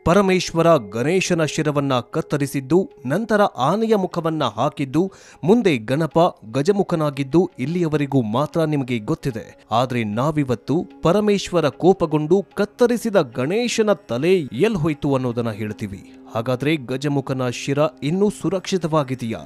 ಪರಮೇಶ್ವರ ಗಣೇಶನ ಶಿರವನ್ನ ಕತ್ತರಿಸಿದ್ದು, ನಂತರ ಆನೆಯ ಮುಖವನ್ನ ಹಾಕಿದ್ದು, ಮುಂದೆ ಗಣಪ ಗಜಮುಖನಾಗಿದ್ದು ಇಲ್ಲಿಯವರೆಗೂ ಮಾತ್ರ ನಿಮಗೆ ಗೊತ್ತಿದೆ. ಆದ್ರೆ ನಾವಿವತ್ತು ಪರಮೇಶ್ವರ ಕೋಪಗೊಂಡು ಕತ್ತರಿಸಿದ ಗಣೇಶನ ತಲೆ ಎಲ್ಲಿ ಹೋಯ್ತು ಅನ್ನೋದನ್ನ ಹೇಳ್ತೀವಿ. ಹಾಗಾದ್ರೆ ಗಜಮುಖನ ಶಿರ ಇನ್ನೂ ಸುರಕ್ಷಿತವಾಗಿದೆಯಾ?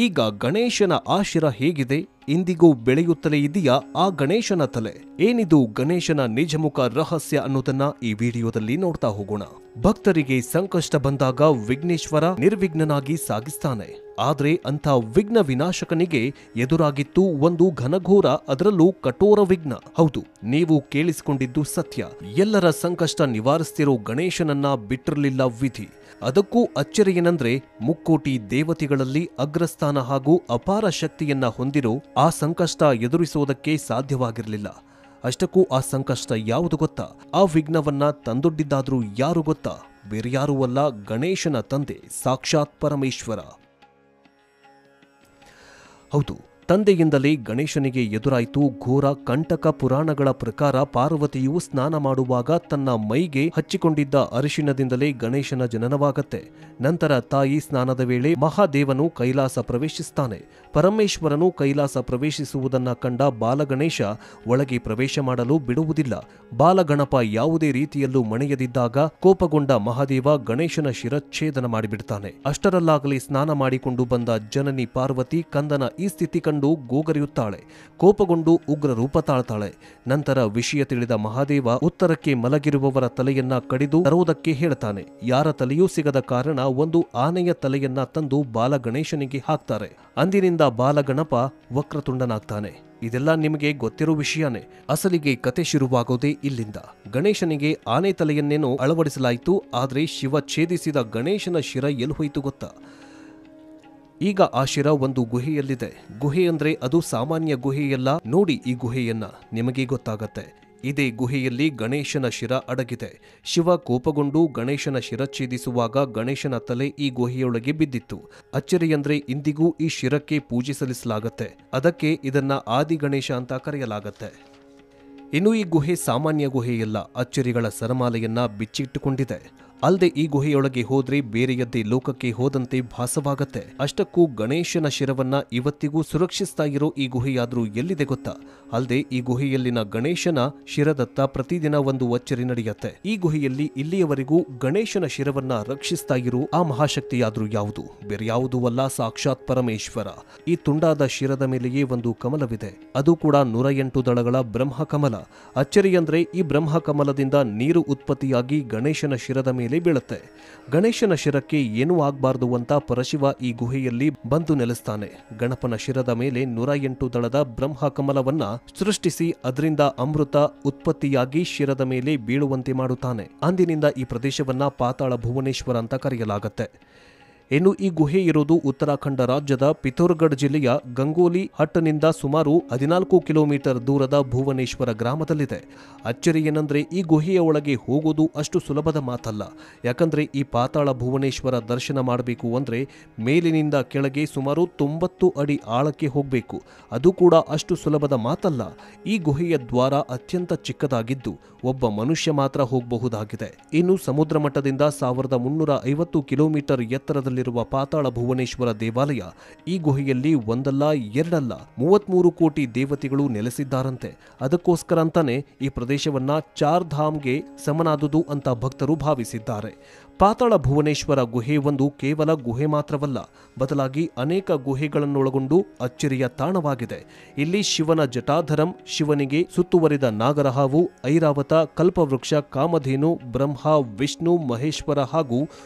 ಈಗ ಗಣೇಶನ ಆ ಶಿರ ಹೇಗಿದೆ? ಇಂದಿಗೂ ಬೆಳೆಯುತ್ತಲೇ ಇದೆಯಾ ಆ ಗಣೇಶನ ತಲೆ? ಏನಿದು ಗಣೇಶನ ನಿಜಮುಖ ರಹಸ್ಯ ಅನ್ನೋದನ್ನ ಈ ವಿಡಿಯೋದಲ್ಲಿ ನೋಡ್ತಾ ಹೋಗೋಣ. ಭಕ್ತರಿಗೆ ಸಂಕಷ್ಟ ಬಂದಾಗ ವಿಘ್ನೇಶ್ವರ ನಿರ್ವಿಘ್ನನಾಗಿ ಸಾಗಿಸ್ತಾನೆ. ಆದ್ರೆ ಅಂಥ ವಿಘ್ನ ವಿನಾಶಕನಿಗೆ ಎದುರಾಗಿತ್ತು ಒಂದು ಘನಘೋರ, ಅದರಲ್ಲೂ ಕಠೋರ ವಿಘ್ನ. ಹೌದು, ನೀವು ಕೇಳಿಸಿಕೊಂಡಿದ್ದು ಸತ್ಯ. ಎಲ್ಲರ ಸಂಕಷ್ಟ ನಿವಾರಿಸ್ತಿರೋ ಗಣೇಶನನ್ನ ಬಿಟ್ಟಿರಲಿಲ್ಲ ವಿಧಿ. ಅದಕ್ಕೂ ಅಚ್ಚರಿ ಏನಂದ್ರೆ, ಮುಕ್ಕೋಟಿ ದೇವತೆಗಳಲ್ಲಿ ಅಗ್ರಸ್ಥಾನ ಹಾಗೂ ಅಪಾರ ಶಕ್ತಿಯನ್ನ ಹೊಂದಿರೋ ಆ ಸಂಕಷ್ಟ ಎದುರಿಸೋದಕ್ಕೆ ಸಾಧ್ಯವಾಗಿರಲಿಲ್ಲ. ಅಷ್ಟಕ್ಕೂ ಆ ಸಂಕಷ್ಟ ಯಾವುದು ಗೊತ್ತಾ? ಆ ವಿಘ್ನವನ್ನ ತಂದೊಡ್ಡಿದ್ದಾದ್ರೂ ಯಾರು ಗೊತ್ತಾ? ಬೇರ್ಯಾರೂ ಅಲ್ಲ, ಗಣೇಶನ ತಂದೆ ಸಾಕ್ಷಾತ್ ಪರಮೇಶ್ವರ. ಹೌದು, ತಂದೆಯಿಂದಲೇ ಗಣೇಶನಿಗೆ ಎದುರಾಯಿತು ಘೋರ ಕಂಟಕ. ಪುರಾಣಗಳ ಪ್ರಕಾರ ಪಾರ್ವತಿಯು ಸ್ನಾನ ಮಾಡುವಾಗ ತನ್ನ ಮೈಗೆ ಹಚ್ಚಿಕೊಂಡಿದ್ದ ಅರಿಶಿಣದಿಂದಲೇ ಗಣೇಶನ ಜನನವಾಗತ್ತೆ. ನಂತರ ತಾಯಿ ಸ್ನಾನದ ವೇಳೆ ಮಹಾದೇವನು ಕೈಲಾಸ ಪ್ರವೇಶಿಸ್ತಾನೆ. ಪರಮೇಶ್ವರನು ಕೈಲಾಸ ಪ್ರವೇಶಿಸುವುದನ್ನ ಕಂಡ ಬಾಲಗಣೇಶ ಒಳಗೆ ಪ್ರವೇಶ ಮಾಡಲು ಬಿಡುವುದಿಲ್ಲ. ಬಾಲಗಣಪ ಯಾವುದೇ ರೀತಿಯಲ್ಲೂ ಮಣಿಯದಿದ್ದಾಗ ಕೋಪಗೊಂಡ ಮಹಾದೇವ ಗಣೇಶನ ಶಿರಚ್ಛೇದನ ಮಾಡಿಬಿಡ್ತಾನೆ. ಅಷ್ಟರಲ್ಲಾಗಲೇ ಸ್ನಾನ ಮಾಡಿಕೊಂಡು ಬಂದ ಜನನಿ ಪಾರ್ವತಿ ಕಂದನ ಈ ಸ್ಥಿತಿ ಕಂಡು ಗೋಗರಿಯುತ್ತಾಳೆ. ಕೋಪಗೊಂಡು ಉಗ್ರ ರೂಪ ತಾಳ್ತಾಳೆ. ನಂತರ ವಿಷಯ ತಿಳಿದ ಮಹಾದೇವ ಉತ್ತರಕ್ಕೆ ಮಲಗಿರುವವರ ತಲೆಯನ್ನ ಕಡಿದು ತರುವುದಕ್ಕೆ ಹೇಳ್ತಾನೆ. ಯಾರ ತಲೆಯೂ ಸಿಗದ ಕಾರಣ ಒಂದು ಆನೆಯ ತಲೆಯನ್ನ ತಂದು ಬಾಲಗಣೇಶನಿಗೆ ಹಾಕ್ತಾರೆ. ಅಂದಿನಿಂದ ಬಾಲಗಣಪ ವಕ್ರತುಂಡನಾಗ್ತಾನೆ. ಇದೆಲ್ಲ ನಿಮಗೆ ಗೊತ್ತಿರೋ ವಿಷಯನೇ. ಅಸಲಿಗೆ ಕತೆ ಶುರುವಾಗೋದೇ ಇಲ್ಲಿಂದ. ಗಣೇಶನಿಗೆ ಆನೆ ತಲೆಯನ್ನೇನೋ ಅಳವಡಿಸಲಾಯಿತು. ಆದ್ರೆ ಶಿವ ಛೇದಿಸಿದ ಗಣೇಶನ ಶಿರ ಎಲ್ಲಿ ಹೋಯಿತು ಗೊತ್ತಾ? ಈಗ ಆ ಶಿರ ಒಂದು ಗುಹೆಯಲ್ಲಿದೆ. ಗುಹೆ ಅಂದ್ರೆ ಅದು ಸಾಮಾನ್ಯ ಗುಹೆಯಲ್ಲ. ನೋಡಿ ಈ ಗುಹೆಯನ್ನ, ನಿಮಗೆ ಗೊತ್ತಾಗತ್ತೆ. ಇದೇ ಗುಹೆಯಲ್ಲಿ ಗಣೇಶನ ಶಿರ ಅಡಗಿದೆ. ಶಿವ ಕೋಪಗೊಂಡು ಗಣೇಶನ ಶಿರಚ್ಛೇದಿಸುವಾಗ ಗಣೇಶನ ತಲೆ ಈ ಗುಹೆಯೊಳಗೆ ಬಿದ್ದಿತ್ತು. ಅಚ್ಚರಿಯಂದ್ರೆ ಇಂದಿಗೂ ಈ ಶಿರಕ್ಕೆ ಪೂಜೆ ಸಲ್ಲಿಸಲಾಗತ್ತೆ. ಅದಕ್ಕೆ ಇದನ್ನ ಆದಿ ಗಣೇಶ ಅಂತ ಕರೆಯಲಾಗತ್ತೆ. ಇನ್ನು ಈ ಗುಹೆ ಸಾಮಾನ್ಯ ಗುಹೆಯಲ್ಲ, ಅಚ್ಚರಿಗಳ ಸರಮಾಲೆಯನ್ನ ಬಿಚ್ಚಿಟ್ಟುಕೊಂಡಿದೆ. ಅಲ್ಲದೆ ಈ ಗುಹೆಯೊಳಗೆ ಹೋದ್ರೆ ಬೇರೆಯದ್ದೇ ಲೋಕಕ್ಕೆ ಹೋದಂತೆ ಭಾಸವಾಗತ್ತೆ. ಅಷ್ಟಕ್ಕೂ ಗಣೇಶನ ಶಿರವನ್ನ ಇವತ್ತಿಗೂ ಸುರಕ್ಷಿಸ್ತಾ ಇರೋ ಈ ಗುಹೆಯಾದ್ರೂ ಎಲ್ಲಿದೆ ಗೊತ್ತಾ? ಅಲ್ಲದೆ ಈ ಗುಹೆಯಲ್ಲಿನ ಗಣೇಶನ ಶಿರದತ್ತ ಪ್ರತಿದಿನ ಒಂದು ಅಚ್ಚರಿ ನಡೆಯುತ್ತೆ. ಈ ಗುಹೆಯಲ್ಲಿ ಇಲ್ಲಿಯವರೆಗೂ ಗಣೇಶನ ಶಿರವನ್ನ ರಕ್ಷಿಸ್ತಾ ಇರೋ ಆ ಮಹಾಶಕ್ತಿಯಾದ್ರೂ ಯಾವುದು? ಬೇರ್ಯಾವುದೂ ಅಲ್ಲ, ಸಾಕ್ಷಾತ್ ಪರಮೇಶ್ವರ. ಈ ತುಂಡಾದ ಶಿರದ ಮೇಲೆಯೇ ಒಂದು ಕಮಲವಿದೆ. ಅದು ಕೂಡ 108 ದಳಗಳ ಬ್ರಹ್ಮ ಕಮಲ. ಅಚ್ಚರಿಯಂದ್ರೆ ಈ ಬ್ರಹ್ಮ ಕಮಲದಿಂದ ನೀರು ಉತ್ಪತ್ತಿಯಾಗಿ ಗಣೇಶನ ಶಿರದ ಮೇಲೆ ಬೀಳುತ್ತೆ. ಗಣೇಶನ ಶಿರಕ್ಕೆ ಏನೂ ಆಗ್ಬಾರ್ದು ಅಂತ ಪರಶಿವ ಈ ಗುಹೆಯಲ್ಲಿ ಬಂದು ನೆಲೆಸ್ತಾನೆ. ಗಣಪನ ಶಿರದ ಮೇಲೆ 108 ದಳದ ಬ್ರಹ್ಮ ಕಮಲವನ್ನ ಸೃಷ್ಟಿಸಿ ಅದರಿಂದ ಅಮೃತ ಉತ್ಪತ್ತಿಯಾಗಿ ಶಿರದ ಮೇಲೆ ಬೀಳುವಂತೆ ಮಾಡುತ್ತಾನೆ. ಅಂದಿನಿಂದ ಈ ಪ್ರದೇಶವನ್ನ ಪಾತಾಳ ಭುವನೇಶ್ವರ ಅಂತ ಕರೆಯಲಾಗತ್ತೆ. ಇನ್ನು ಈ ಗುಹೆ ಇರೋದು ಉತ್ತರಾಖಂಡ ರಾಜ್ಯದ ಪಿಥೋರ್ಗಢ್ ಜಿಲ್ಲೆಯ ಗಂಗೋಲಿ ಹಟ್ನಿಂದ ಸುಮಾರು 14 ಕಿಲೋಮೀಟರ್ ದೂರದ ಭುವನೇಶ್ವರ ಗ್ರಾಮದಲ್ಲಿದೆ. ಅಚ್ಚರಿ ಏನಂದ್ರೆ ಈ ಗುಹೆಯ ಒಳಗೆ ಹೋಗೋದು ಅಷ್ಟು ಸುಲಭದ ಮಾತಲ್ಲ. ಯಾಕಂದ್ರೆ ಈ ಪಾತಾಳ ಭುವನೇಶ್ವರ ದರ್ಶನ ಮಾಡಬೇಕು ಅಂದ್ರೆ ಮೇಲಿನಿಂದ ಕೆಳಗೆ ಸುಮಾರು 90 ಅಡಿ ಆಳಕ್ಕೆ ಹೋಗಬೇಕು. ಅದು ಕೂಡ ಅಷ್ಟು ಸುಲಭದ ಮಾತಲ್ಲ. ಈ ಗುಹೆಯ ದ್ವಾರ ಅತ್ಯಂತ ಚಿಕ್ಕದಾಗಿದ್ದು ಒಬ್ಬ ಮನುಷ್ಯ ಮಾತ್ರ ಹೋಗಬಹುದಾಗಿದೆ. ಇನ್ನು ಸಮುದ್ರ ಮಟ್ಟದಿಂದ 1350 ಕಿಲೋಮೀಟರ್ ಎತ್ತರದಲ್ಲಿ ಪಾತಾಳ ಭುವನೇಶ್ವರ ದೇವಾಲಯ. ಈ ಗುಹೆಯಲ್ಲಿ ಒಂದಲ್ಲ ಎರಡಲ್ಲ 33 ಕೋಟಿ ದೇವತೆಗಳು ನೆಲೆಸಿದ್ದಾರಂತೆ. ಅದಕ್ಕೋಸ್ಕರ ಅಂತಾನೆ ಈ ಪ್ರದೇಶವನ್ನ ಚಾರ್ ಧಾಮ್ಗೆ ಸಮನಾದುದು ಅಂತ ಭಕ್ತರು ಭಾವಿಸಿದ್ದಾರೆ. ಪಾತಾಳ ಭುವನೇಶ್ವರ ಗುಹೆ ಒಂದು ಕೇವಲ ಗುಹೆ ಮಾತ್ರವಲ್ಲ, ಬದಲಾಗಿ ಅನೇಕ ಗುಹೆಗಳನ್ನೊಳಗೊಂಡು ಅಚ್ಚರಿಯ ತಾಣವಾಗಿದೆ. ಇಲ್ಲಿ ಶಿವನ ಜಟಾಧರಂ, ಶಿವನಿಗೆ ಸುತ್ತುವರಿದ ನಾಗರಹಾವು, ಐರಾವತ, ಕಲ್ಪವೃಕ್ಷ, ಕಾಮಧೇನು, ಬ್ರಹ್ಮ, ವಿಷ್ಣು, ಮಹೇಶ್ವರ ಹಾಗೂ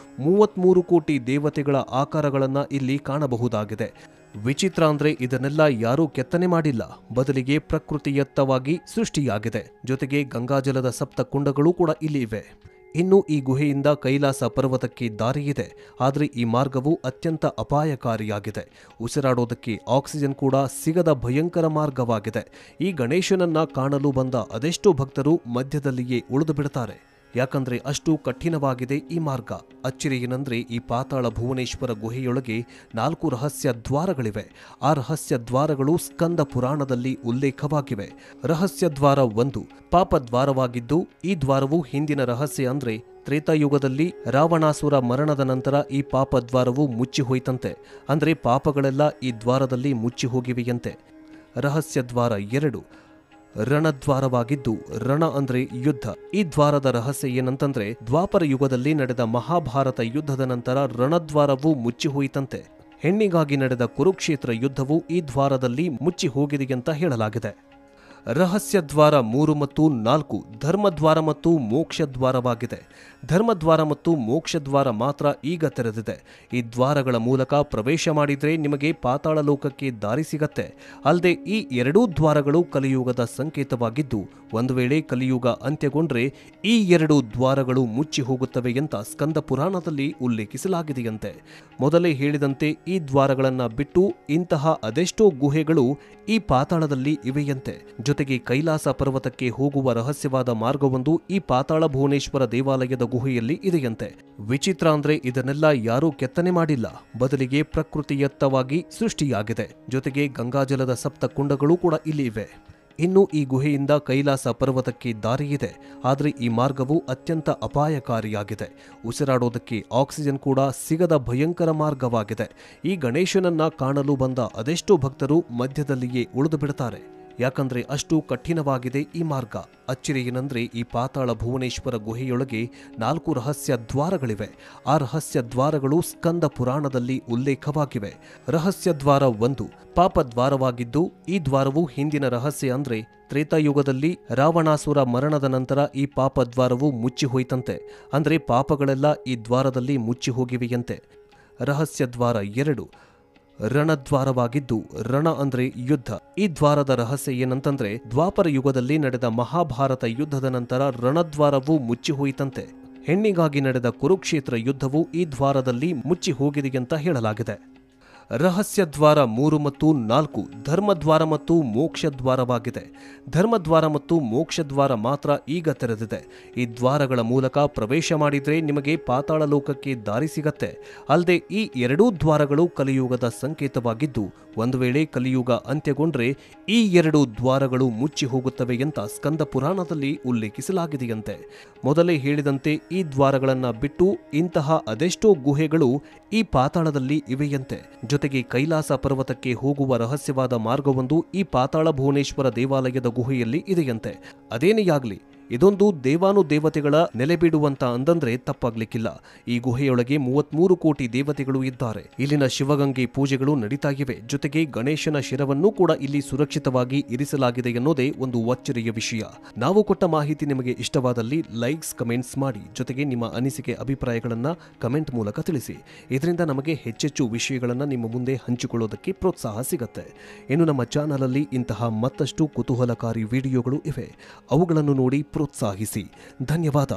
33 ಕೋಟಿ ದೇವತೆಗಳ ಆಕಾರಗಳನ್ನ ಇಲ್ಲಿ ಕಾಣಬಹುದಾಗಿದೆ. ವಿಚಿತ್ರ ಅಂದ್ರೆ ಇದನ್ನೆಲ್ಲ ಯಾರೂ ಕೆತ್ತನೆ ಮಾಡಿಲ್ಲ, ಬದಲಿಗೆ ಪ್ರಕೃತಿಯತ್ತವಾಗಿ ಸೃಷ್ಟಿಯಾಗಿದೆ. ಜೊತೆಗೆ ಗಂಗಾಜಲದ ಸಪ್ತ ಕುಂಡಗಳು ಕೂಡ ಇಲ್ಲಿ ಇವೆ. ಇನ್ನು ಈ ಗುಹೆಯಿಂದ ಕೈಲಾಸ ಪರ್ವತಕ್ಕೆ ದಾರಿಯಿದೆ. ಆದರೆ ಈ ಮಾರ್ಗವು ಅತ್ಯಂತ ಅಪಾಯಕಾರಿಯಾಗಿದೆ. ಉಸಿರಾಡೋದಕ್ಕೆ ಆಕ್ಸಿಜನ್ ಕೂಡ ಸಿಗದ ಭಯಂಕರ ಮಾರ್ಗವಾಗಿದೆ. ಈ ಗಣೇಶನನ್ನ ಕಾಣಲು ಬಂದ ಅದೆಷ್ಟೋ ಭಕ್ತರು ಮಧ್ಯದಲ್ಲಿಯೇ ಉಳಿದು ಬಿಡುತ್ತಾರೆ. ಯಾಕಂದ್ರೆ ಅಷ್ಟು ಕಠಿಣವಾಗಿದೆ ಈ ಮಾರ್ಗ. ಅಚ್ಚರಿ ಏನಂದ್ರೆ ಈ ಪಾತಾಳ ಭುವನೇಶ್ವರ ಗುಹೆಯೊಳಗೆ 4 ರಹಸ್ಯ ದ್ವಾರಗಳಿವೆ. ಆ ರಹಸ್ಯ ದ್ವಾರಗಳು ಸ್ಕಂದ ಪುರಾಣದಲ್ಲಿ ಉಲ್ಲೇಖವಾಗಿವೆ. ರಹಸ್ಯ ದ್ವಾರ 1 ಪಾಪ ದ್ವಾರವಾಗಿದ್ದು, ಈ ದ್ವಾರವು ಹಿಂದಿನ ರಹಸ್ಯ ಅಂದ್ರೆ ತ್ರೇತಾಯುಗದಲ್ಲಿ ರಾವಣಾಸುರ ಮರಣದ ನಂತರ ಈ ಪಾಪ ದ್ವಾರವು ಮುಚ್ಚಿ ಹೋಯಿತಂತೆ. ಅಂದರೆ ಪಾಪಗಳೆಲ್ಲ ಈ ದ್ವಾರದಲ್ಲಿ ಮುಚ್ಚಿ ಹೋಗಿವೆಯಂತೆ. ರಹಸ್ಯ ದ್ವಾರ 2 ರಣದ್ವಾರವಾಗಿದ್ದು, ರಣ ಅಂದ್ರೆ ಯುದ್ಧ. ಈ ದ್ವಾರದ ರಹಸ್ಯ ಏನಂತಂದ್ರೆ, ದ್ವಾಪರ ಯುಗದಲ್ಲಿ ನಡೆದ ಮಹಾಭಾರತ ಯುದ್ಧದ ನಂತರ ರಣದ್ವಾರವು ಮುಚ್ಚಿ ಹೋಯಿತಂತೆ. ಹೆಣ್ಣಿಗಾಗಿ ನಡೆದ ಕುರುಕ್ಷೇತ್ರ ಯುದ್ಧವು ಈ ದ್ವಾರದಲ್ಲಿ ಮುಚ್ಚಿ ಹೋಗಿದೆಯಂತ ಹೇಳಲಾಗಿದೆ. ರಹಸ್ಯ ದ್ವಾರ 3 ಮತ್ತು 4 ಧರ್ಮದ್ವಾರ ಮತ್ತು ಮೋಕ್ಷದ್ವಾರವಾಗಿದೆ. ಧರ್ಮದ್ವಾರ ಮತ್ತು ಮೋಕ್ಷದ್ವಾರ ಮಾತ್ರ ಈಗ ತೆರೆದಿದೆ. ಈ ದ್ವಾರಗಳ ಮೂಲಕ ಪ್ರವೇಶ ಮಾಡಿದ್ರೆ ನಿಮಗೆ ಪಾತಾಳ ಲೋಕಕ್ಕೆ ದಾರಿ ಸಿಗತ್ತೆ. ಅಲ್ಲದೆ ಈ ಎರಡೂ ದ್ವಾರಗಳು ಕಲಿಯುಗದ ಸಂಕೇತವಾಗಿದ್ದು, ಒಂದು ವೇಳೆ ಕಲಿಯುಗ ಅಂತ್ಯಗೊಂಡ್ರೆ ಈ 2 ದ್ವಾರಗಳು ಮುಚ್ಚಿ ಹೋಗುತ್ತವೆ ಅಂತ ಸ್ಕಂದ ಪುರಾಣದಲ್ಲಿ ಉಲ್ಲೇಖಿಸಲಾಗಿದೆಯಂತೆ. ಮೊದಲೇ ಹೇಳಿದಂತೆ ಈ ದ್ವಾರಗಳನ್ನ ಬಿಟ್ಟು ಇಂತಹ ಅದೆಷ್ಟೋ ಗುಹೆಗಳು ಈ ಪಾತಾಳದಲ್ಲಿ ಇವೆಯಂತೆ. ಜೊತೆಗೆ ಕೈಲಾಸ ಪರ್ವತಕ್ಕೆ ಹೋಗುವ ರಹಸ್ಯವಾದ ಮಾರ್ಗವೊಂದು ಈ ಪಾತಾಳ ಭುವನೇಶ್ವರ ದೇವಾಲಯದ ಗುಹೆಯಲ್ಲಿ ಇದೆಯಂತೆ. ವಿಚಿತ್ರ ಅಂದ್ರೆ ಇದನ್ನೆಲ್ಲ ಯಾರೂ ಕೆತ್ತನೆ ಮಾಡಿಲ್ಲ, ಬದಲಿಗೆ ಪ್ರಕೃತಿಯತ್ತವಾಗಿ ಸೃಷ್ಟಿಯಾಗಿದೆ. ಜೊತೆಗೆ ಗಂಗಾಜಲದ ಸಪ್ತ ಕುಂಡಗಳು ಕೂಡ ಇಲ್ಲಿ ಇವೆ. ಇನ್ನು ಈ ಗುಹೆಯಿಂದ ಕೈಲಾಸ ಪರ್ವತಕ್ಕೆ ದಾರಿಯಿದೆ. ಆದರೆ ಈ ಮಾರ್ಗವು ಅತ್ಯಂತ ಅಪಾಯಕಾರಿಯಾಗಿದೆ. ಉಸಿರಾಡೋದಕ್ಕೆ ಆಕ್ಸಿಜನ್ ಕೂಡ ಸಿಗದ ಭಯಂಕರ ಮಾರ್ಗವಾಗಿದೆ. ಈ ಗಣೇಶನನ್ನ ಕಾಣಲು ಬಂದ ಅದೆಷ್ಟೋ ಭಕ್ತರು ಮಧ್ಯದಲ್ಲಿಯೇ ಉಳಿದು ಬಿಡುತ್ತಾರೆ. ಯಾಕಂದ್ರೆ ಅಷ್ಟು ಕಠಿಣವಾಗಿದೆ ಈ ಮಾರ್ಗ. ಅಚ್ಚರಿ ಏನಂದ್ರೆ, ಈ ಪಾತಾಳ ಭುವನೇಶ್ವರ ಗುಹೆಯೊಳಗೆ 4 ರಹಸ್ಯ ದ್ವಾರಗಳಿವೆ. ಆ ರಹಸ್ಯ ದ್ವಾರಗಳು ಸ್ಕಂದ ಪುರಾಣದಲ್ಲಿ ಉಲ್ಲೇಖವಾಗಿವೆ. ರಹಸ್ಯ ದ್ವಾರ 1 ಪಾಪ ದ್ವಾರವಾಗಿದ್ದು, ಈ ದ್ವಾರವು ಹಿಂದಿನ ರಹಸ್ಯ ಅಂದ್ರೆ ತ್ರೇತಾಯುಗದಲ್ಲಿ ರಾವಣಾಸುರ ಮರಣದ ನಂತರ ಈ ಪಾಪ ದ್ವಾರವು ಮುಚ್ಚಿ ಹೋಯಿತಂತೆ. ಅಂದ್ರೆ ಪಾಪಗಳೆಲ್ಲ ಈ ದ್ವಾರದಲ್ಲಿ ಮುಚ್ಚಿ ಹೋಗಿವೆಯಂತೆ. ರಹಸ್ಯ ದ್ವಾರ 2 ರಣದ್ವಾರವಾಗಿದ್ದು, ರಣ ಅಂದ್ರೆ ಯುದ್ಧ. ಈ ದ್ವಾರದ ರಹಸ್ಯ ಏನಂತಂದ್ರೆ, ದ್ವಾಪರ ಯುಗದಲ್ಲಿ ನಡೆದ ಮಹಾಭಾರತ ಯುದ್ಧದ ನಂತರ ರಣದ್ವಾರವು ಮುಚ್ಚಿ ಹೋಯಿತಂತೆ. ಹೆಣ್ಣಿಗಾಗಿ ನಡೆದ ಕುರುಕ್ಷೇತ್ರ ಯುದ್ಧವು ಈ ದ್ವಾರದಲ್ಲಿ ಮುಚ್ಚಿ ಹೋಗಿದೆಯಂತ ಹೇಳಲಾಗಿದೆ. ರಹಸ್ಯ ದ್ವಾರ 3 ಮತ್ತು 4 ಧರ್ಮದ್ವಾರ ಮತ್ತು ಮೋಕ್ಷದ್ವಾರವಾಗಿದೆ. ಧರ್ಮದ್ವಾರ ಮತ್ತು ಮೋಕ್ಷದ್ವಾರ ಮಾತ್ರ ಈಗ ತೆರೆದಿದೆ. ಈ ದ್ವಾರಗಳ ಮೂಲಕ ಪ್ರವೇಶ ಮಾಡಿದ್ರೆ ನಿಮಗೆ ಪಾತಾಳ ಲೋಕಕ್ಕೆ ದಾರಿ ಸಿಗತ್ತೆ. ಅಲ್ಲದೆ ಈ ಎರಡೂ ದ್ವಾರಗಳು ಕಲಿಯುಗದ ಸಂಕೇತವಾಗಿದ್ದು, ಒಂದು ವೇಳೆ ಕಲಿಯುಗ ಅಂತ್ಯಗೊಂಡ್ರೆ ಈ 2 ದ್ವಾರಗಳು ಮುಚ್ಚಿ ಹೋಗುತ್ತವೆ ಅಂತ ಸ್ಕಂದ ಪುರಾಣದಲ್ಲಿ ಉಲ್ಲೇಖಿಸಲಾಗಿದೆಯಂತೆ. ಮೊದಲೇ ಹೇಳಿದಂತೆ ಈ ದ್ವಾರಗಳನ್ನ ಬಿಟ್ಟು ಇಂತಹ ಅದೆಷ್ಟೋ ಗುಹೆಗಳು ಈ ಪಾತಾಳದಲ್ಲಿ ಇವೆಯಂತೆ. ಜೊತೆಗೆ ಕೈಲಾಸ ಪರ್ವತಕ್ಕೆ ಹೋಗುವ ರಹಸ್ಯವಾದ ಮಾರ್ಗವೊಂದು ಈ ಪಾತಾಳ ಭುವನೇಶ್ವರ ದೇವಾಲಯದ ಗುಹೆಯಲ್ಲಿ ಇದೆಯಂತೆ. ಅದೇನೇ ಆಗಲಿ, ಇದೊಂದು ದೇವಾನುದೇವತೆಗಳ ನೆಲೆಬೀಡುವಂತ ಅಂದಂದ್ರೆ ತಪ್ಪಾಗ್ಲಿಕ್ಕಿಲ್ಲ. ಈ ಗುಹೆಯೊಳಗೆ 33 ಕೋಟಿ ದೇವತೆಗಳು ಇದ್ದಾರೆ. ಇಲ್ಲಿನ ಶಿವಗಂಗೆ ಪೂಜೆಗಳು ನಡೀತಾ ಇವೆ. ಜೊತೆಗೆ ಗಣೇಶನ ಶಿರವನ್ನೂ ಕೂಡ ಇಲ್ಲಿ ಸುರಕ್ಷಿತವಾಗಿ ಇರಿಸಲಾಗಿದೆ ಎನ್ನುವುದೇ ಒಂದು ಅಚ್ಚರಿಯ ವಿಷಯ. ನಾವು ಕೊಟ್ಟ ಮಾಹಿತಿ ನಿಮಗೆ ಇಷ್ಟವಾದಲ್ಲಿ ಲೈಕ್ಸ್, ಕಮೆಂಟ್ಸ್ ಮಾಡಿ. ಜೊತೆಗೆ ನಿಮ್ಮ ಅನಿಸಿಕೆ, ಅಭಿಪ್ರಾಯಗಳನ್ನ ಕಮೆಂಟ್ ಮೂಲಕ ತಿಳಿಸಿ. ಇದರಿಂದ ನಮಗೆ ಹೆಚ್ಚೆಚ್ಚು ವಿಷಯಗಳನ್ನ ನಿಮ್ಮ ಮುಂದೆ ಹಂಚಿಕೊಳ್ಳೋದಕ್ಕೆ ಪ್ರೋತ್ಸಾಹ ಸಿಗತ್ತೆ. ಇನ್ನು ನಮ್ಮ ಚಾನಲ್ ಅಲ್ಲಿ ಇಂತಹ ಮತ್ತಷ್ಟು ಕುತೂಹಲಕಾರಿ ವಿಡಿಯೋಗಳು ಇವೆ. ಅವುಗಳನ್ನು ನೋಡಿ ಪ್ರೋತ್ಸಾಹಿಸಿ. ಧನ್ಯವಾದ.